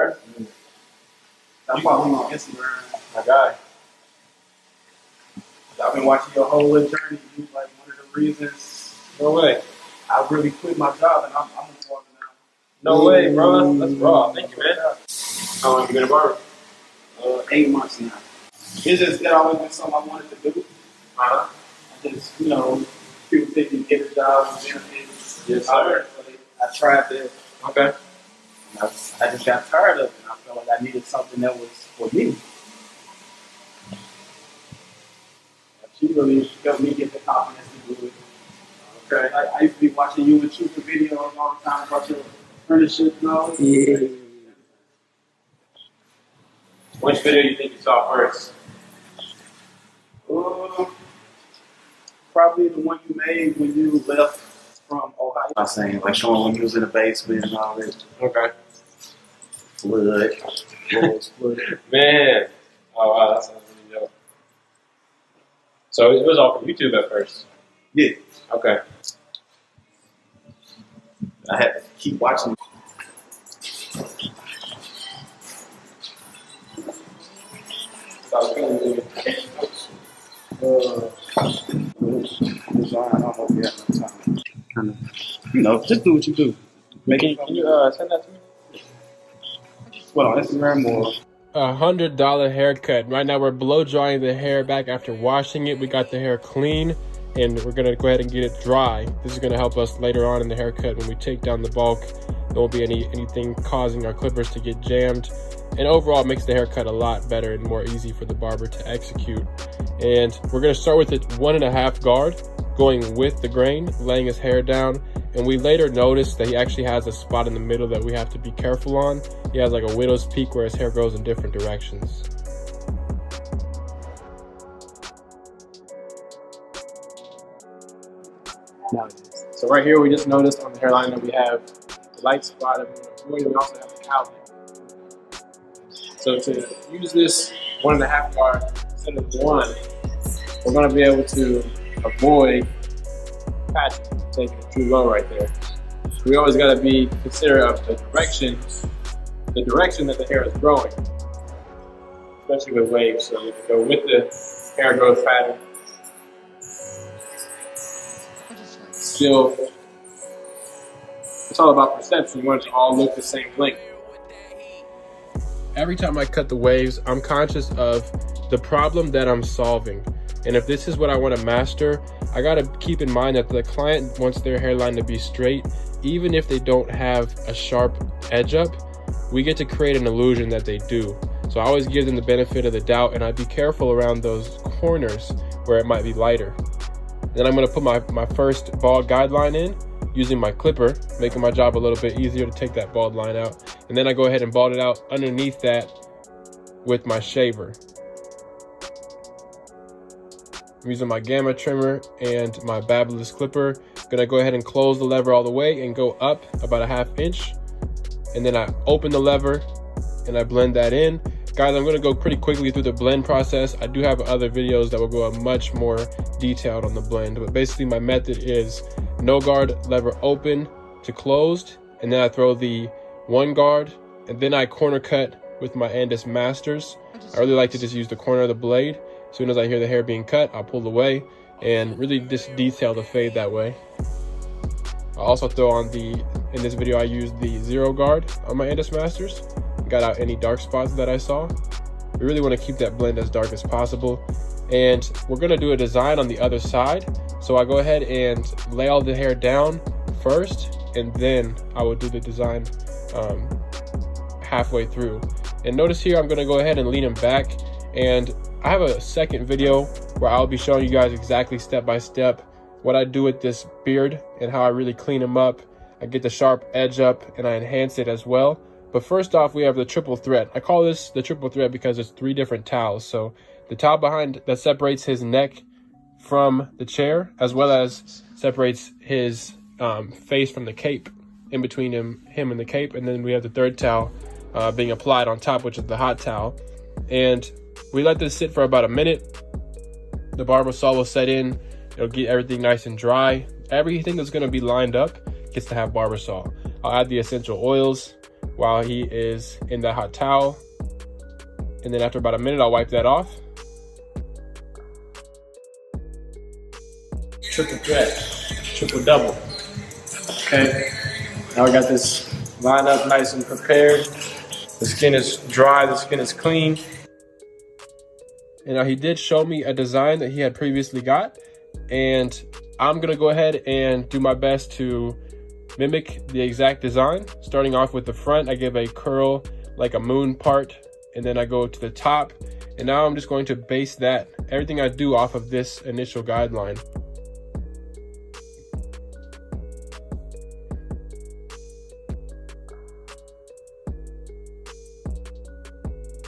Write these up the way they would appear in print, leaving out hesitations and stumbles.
Okay. I'm following on Instagram. My guy. I've been watching your whole little journey. You like one of the reasons. No way. I really quit my job and I'm a barber now. No way, bro. That's raw. Thank you, man. How long you been a barber? 8 months now. It's just that always been something I wanted to do. I just, people think you get a job and benefits. Yes, sir. I tried that. Okay. I just got tired of it. And I felt like I needed something that was for me. She really helped me get the confidence to do it. Okay. I used to be watching you and shooting videos all the time about your apprenticeship and all. Yeah. Which video do you think you saw first? Probably the one you made when you left from Ohio. I was saying, like showing when you was in the basement and all that. Okay. Blood. Man. Oh, wow, that sounds really dope. So it was all from YouTube at first? Yeah. Okay. I had to keep watching. Design, I don't know if you have no time. Kind of, just do what you do. Can you send that to me? What, on Instagram or? $100 haircut. Right now we're blow drying the hair back after washing it. We got the hair clean and we're gonna go ahead and get it dry. This is gonna help us later on in the haircut when we take down the bulk. There won't be anything causing our clippers to get jammed. And overall it makes the haircut a lot better and more easy for the barber to execute. And we're gonna start with it 1.5 guard, going with the grain, laying his hair down. And we later noticed that he actually has a spot in the middle that we have to be careful on. He has like a widow's peak where his hair goes in different directions. Now it is. So right here we just noticed on the hairline that we have the light spot that we want to avoid. We also have the cowlick. So to use this 1.5 guard instead of 1, we're going to be able to avoid patching, taking it too low right there. So we always got to be considerate of the direction that the hair is growing, especially with waves. So you can go with the hair growth pattern. Still, it's all about perception. You want it to all look the same length. Every time I cut the waves, I'm conscious of the problem that I'm solving. And if this is what I want to master, I got to keep in mind that the client wants their hairline to be straight. Even if they don't have a sharp edge up, we get to create an illusion that they do. So I always give them the benefit of the doubt, and I be careful around those corners where it might be lighter. Then I'm going to put my first bald guideline in using my clipper, making my job a little bit easier to take that bald line out. And then I go ahead and bald it out underneath that with my shaver. I'm using my gamma trimmer and my babbleless clipper. Gonna go ahead and close the lever all the way and go up about 1/2 inch. And then I open the lever and I blend that in. Guys, I'm gonna go pretty quickly through the blend process. I do have other videos that will go much more detailed on the blend, but basically my method is no guard, lever open to closed, and then I throw the 1 guard, and then I corner cut with my Andis Masters. I really like to just use the corner of the blade. As soon as I hear the hair being cut, I'll pull away and really just detail the fade that way. I also throw on in this video I used the 0 guard on my Andis Masters. Got out any dark spots that I saw. We really want to keep that blend as dark as possible. And we're gonna do a design on the other side. So I go ahead and lay all the hair down first, and then I will do the design halfway through. And notice here, I'm gonna go ahead and lean him back. And I have a second video where I'll be showing you guys exactly step by step what I do with this beard and how I really clean him up. I get the sharp edge up and I enhance it as well. But first off, we have the triple thread. I call this the triple thread because it's 3 different towels. So the towel behind that separates his neck from the chair, as well as separates his face from the cape, in between him and the cape. And then we have the third towel being applied on top, which is the hot towel. And we let this sit for about a minute. The barber saw will set in. It'll get everything nice and dry. Everything that's gonna be lined up gets to have barber saw. I'll add the essential oils. while he is in the hot towel. And then after about a minute, I'll wipe that off. Triple threat, triple double. Okay, now we got this lined up nice and prepared. The skin is dry, the skin is clean. And now he did show me a design that he had previously got, and I'm gonna go ahead and do my best to mimic the exact design. Starting off with the front, I give a curl like a moon part, and then I go to the top, and now I'm just going to base that, everything I do, off of this initial guideline.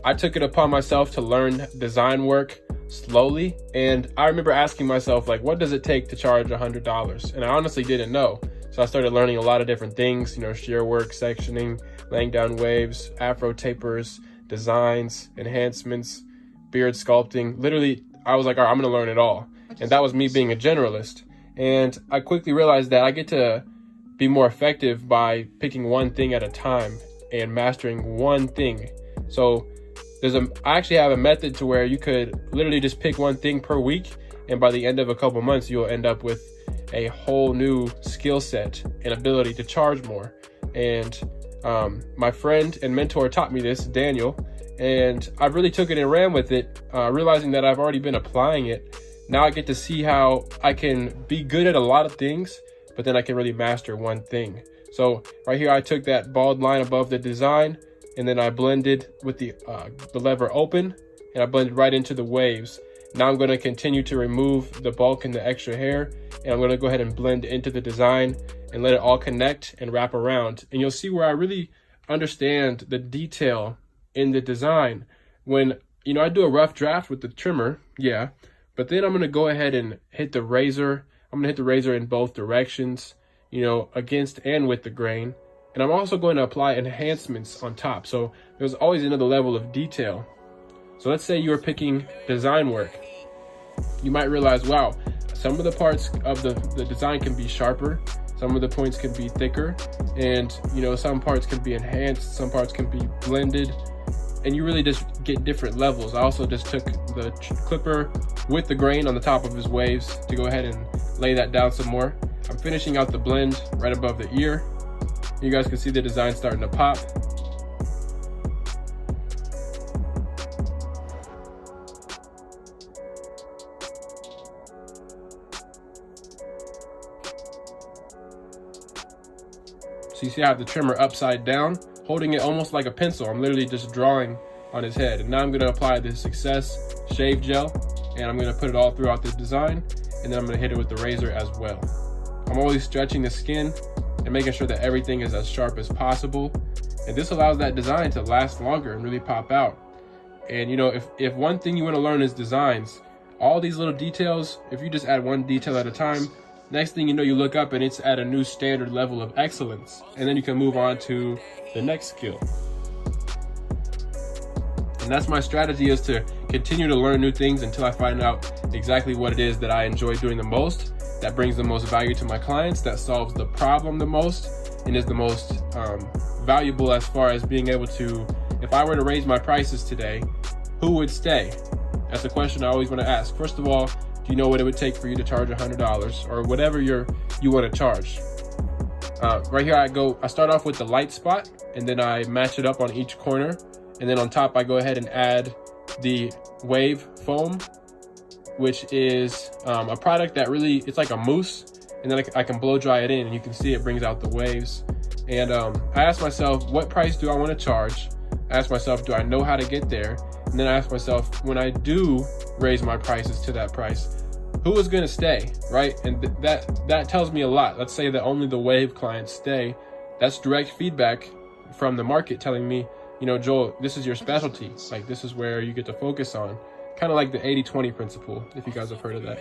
I took it upon myself to learn design work slowly, and I remember asking myself, like, what does it take to charge $100? And I honestly didn't know. So I started learning a lot of different things, you know, shear work, sectioning, laying down waves, afro tapers, designs, enhancements, beard sculpting. Literally, I was like, all right, I'm gonna learn it all. And that was me being a generalist. And I quickly realized that I get to be more effective by picking one thing at a time and mastering one thing. So I actually have a method to where you could literally just pick one thing per week, and by the end of a couple months, you'll end up with a whole new skill set and ability to charge more. And my friend and mentor taught me this, Daniel, and I really took it and ran with it, realizing that I've already been applying it. Now I get to see how I can be good at a lot of things, but then I can really master one thing. So right here, I took that bald line above the design, and then I blended with the lever open, and I blended right into the waves. Now I'm gonna continue to remove the bulk and the extra hair, and I'm gonna go ahead and blend into the design and let it all connect and wrap around. And you'll see where I really understand the detail in the design. When, you know, I do a rough draft with the trimmer, yeah, but then I'm gonna go ahead and hit the razor. I'm gonna hit the razor in both directions, you know, against and with the grain. And I'm also going to apply enhancements on top. So there's always another level of detail. So let's say you're picking design work. You might realize, wow, some of the parts of the design can be sharper. Some of the points can be thicker. And, you know, some parts can be enhanced. Some parts can be blended. And you really just get different levels. I also just took the clipper with the grain on the top of his waves to go ahead and lay that down some more. I'm finishing out the blend right above the ear. You guys can see the design starting to pop. So you see I have the trimmer upside down, holding it almost like a pencil. I'm literally just drawing on his head. And now I'm gonna apply the Success Shave Gel, and I'm gonna put it all throughout the design, and then I'm gonna hit it with the razor as well. I'm always stretching the skin and making sure that everything is as sharp as possible. And this allows that design to last longer and really pop out. And you know, if one thing you want to learn is designs, all these little details, if you just add one detail at a time, next thing you know, you look up and it's at a new standard level of excellence. And then you can move on to the next skill. And that's my strategy, is to continue to learn new things until I find out exactly what it is that I enjoy doing the most, that brings the most value to my clients, that solves the problem the most, and is the most valuable as far as being able to, if I were to raise my prices today, who would stay? That's a question I always want to ask. First of all, do you know what it would take for you to charge $100 or whatever you want to charge? Right here, I start off with the light spot, and then I match it up on each corner. And then on top, I go ahead and add the wave foam, which is a product that really, it's like a mousse, and then I can blow dry it in, and you can see it brings out the waves. And I asked myself, what price do I want to charge? I asked myself, do I know how to get there? And then I asked myself, when I do raise my prices to that price, who is going to stay, right? And that tells me a lot. Let's say that only the wave clients stay. That's direct feedback from the market telling me, you know, Joel, this is your specialty. Like, this is where you get to focus on. Kind of like the 80-20 principle, if you guys have heard of that.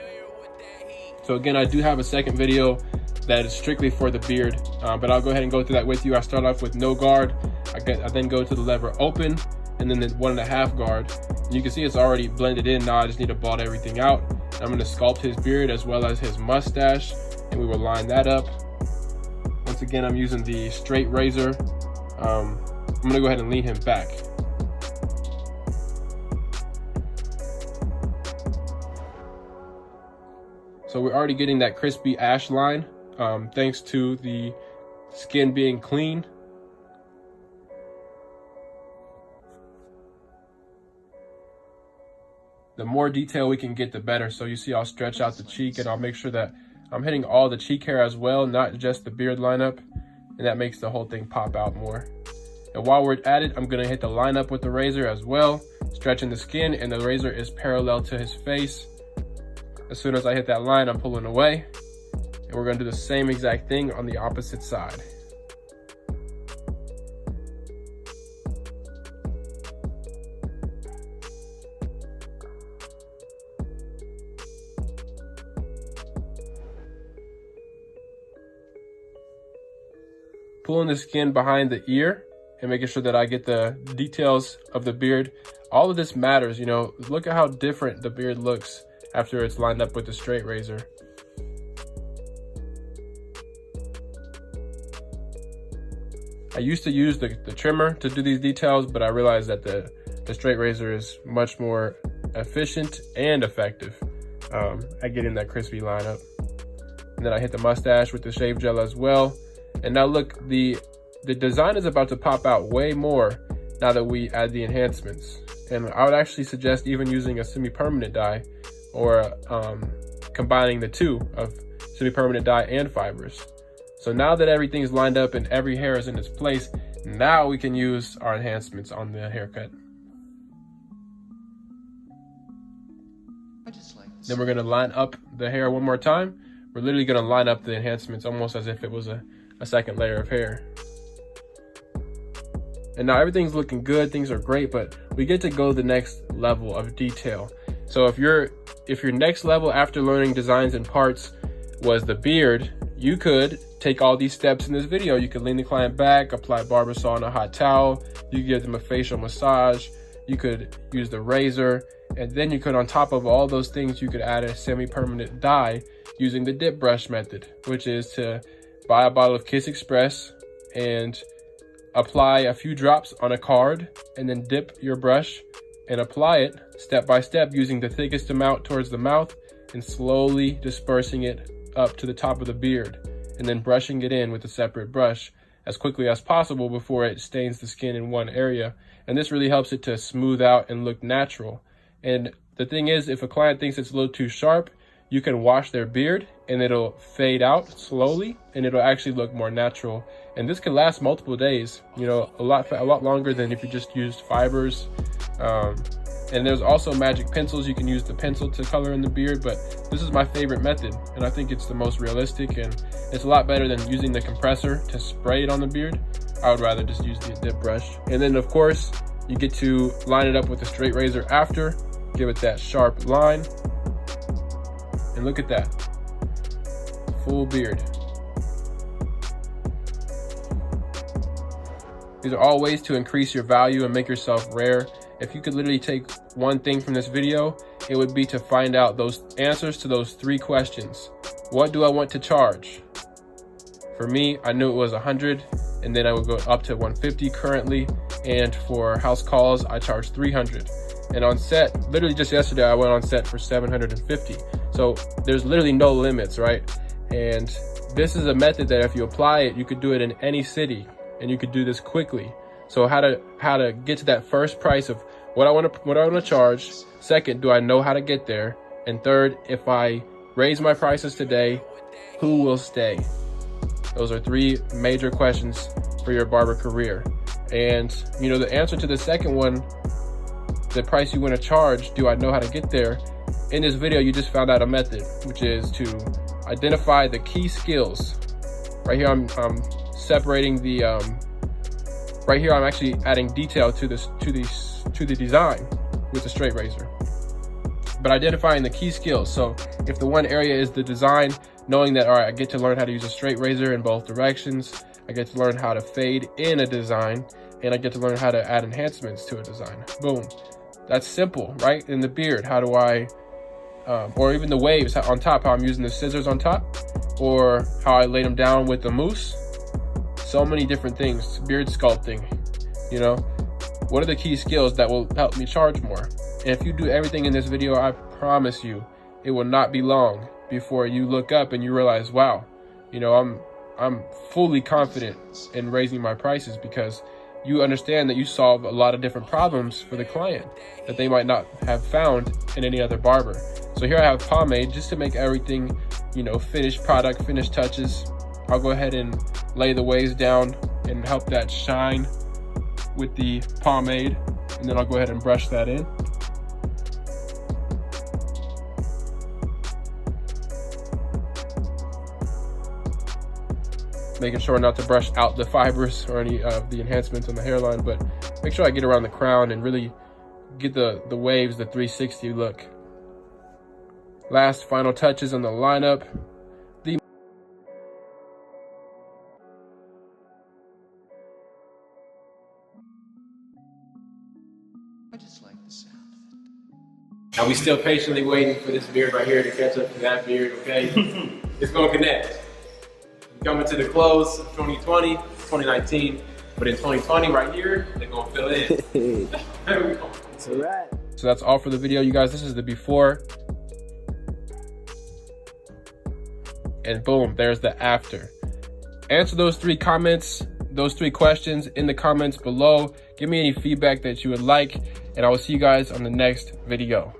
So again, I do have a second video that is strictly for the beard, but I'll go ahead and go through that with you. I start off with no guard. I then go to the lever open, and then the 1.5 guard. And you can see it's already blended in. Now I just need to bald everything out. I'm going to sculpt his beard as well as his mustache, and we will line that up. Once again, I'm using the straight razor I'm gonna go ahead and lean him back. So we're already getting that crispy ash line, thanks to the skin being clean. The more detail we can get, the better. So you see I'll stretch out the cheek, and I'll make sure that I'm hitting all the cheek hair as well, not just the beard lineup, and that makes the whole thing pop out more. And while we're at it, I'm gonna hit the lineup with the razor as well, stretching the skin, and the razor is parallel to his face. As soon as I hit that line, I'm pulling away, and we're gonna do the same exact thing on the opposite side. Pulling the skin behind the ear and making sure that I get the details of the beard. All of this matters, you know. Look at how different the beard looks after it's lined up with the straight razor. I used to use the trimmer to do these details, but I realized that the straight razor is much more efficient and effective at getting that crispy lineup. And then I hit the mustache with the shave gel as well. And now look, the design is about to pop out way more now that we add the enhancements. And I would actually suggest even using a semi-permanent dye, or combining the two of semi-permanent dye and fibers. So now that everything's lined up and every hair is in its place, now we can use our enhancements on the haircut. Then we're gonna line up the hair one more time. We're literally gonna line up the enhancements almost as if it was a second layer of hair. And now everything's looking good, things are great, but we get to go the next level of detail. So if your next level after learning designs and parts was the beard, you could take all these steps in this video. You could lean the client back, apply barber saw on a hot towel, you could give them a facial massage, you could use the razor, and then you could, on top of all those things, you could add a semi-permanent dye using the dip brush method, which is to buy a bottle of Kiss Express and apply a few drops on a card, and then dip your brush and apply it step by step using the thickest amount towards the mouth and slowly dispersing it up to the top of the beard, and then brushing it in with a separate brush as quickly as possible before it stains the skin in one area. And this really helps it to smooth out and look natural. And the thing is, if a client thinks it's a little too sharp, you can wash their beard and it'll fade out slowly and it'll actually look more natural. And this can last multiple days, you know, a lot longer than if you just used fibers. And there's also magic pencils. You can use the pencil to color in the beard, but this is my favorite method, and I think it's the most realistic, and it's a lot better than using the compressor to spray it on the beard. I would rather just use the dip brush. And then of course, you get to line it up with a straight razor after, give it that sharp line, and look at that, full beard. These are all ways to increase your value and make yourself rare. If you could literally take one thing from this video, it would be to find out those answers to those 3 questions. What do I want to charge? For me, I knew it was 100, and then I would go up to 150 currently. And for house calls, I charge 300. And on set, literally just yesterday, I went on set for 750. So there's literally no limits, right? And this is a method that if you apply it, you could do it in any city, and you could do this quickly. So how to get to that first price of what I want to charge. Second, do I know how to get there? And third, if I raise my prices today, who will stay? Those are 3 major questions for your barber career. And you know, the answer to the second one, the price you want to charge, do I know how to get there? In this video, you just found out a method, which is to identify the key skills. Right here, I'm separating the right here, I'm actually adding detail to the design with the straight razor, but identifying the key skills. So if the one area is the design, knowing that, all right, I get to learn how to use a straight razor in both directions, I get to learn how to fade in a design, and I get to learn how to add enhancements to a design. Boom. That's simple, right? In the beard, how do I, or even the waves on top, how I'm using the scissors on top, or how I laid them down with the mousse. so many different things, beard sculpting, you know, what are the key skills that will help me charge more? And if you do everything in this video, I promise you, it will not be long before you look up and you realize, wow, you know, I'm fully confident in raising my prices, because you understand that you solve a lot of different problems for the client that they might not have found in any other barber. So here I have pomade just to make everything, you know, finished product, finished touches. I'll go ahead and lay the waves down and help that shine with the pomade, and then I'll go ahead and brush that in. Making sure not to brush out the fibers or any of the enhancements on the hairline, but make sure I get around the crown and really get the waves, the 360 look. Last final touches on the lineup. I just like the sound of it. And we still patiently waiting for this beard right here to catch up to that beard, okay? It's gonna connect. Coming to the close of 2020, 2019, but in 2020 right here, they're gonna fill in. There we go. That's all right. So that's all for the video, you guys. This is the before. And boom, there's the after. Answer those 3 comments, those 3 questions in the comments below. Give me any feedback that you would like, and I will see you guys on the next video.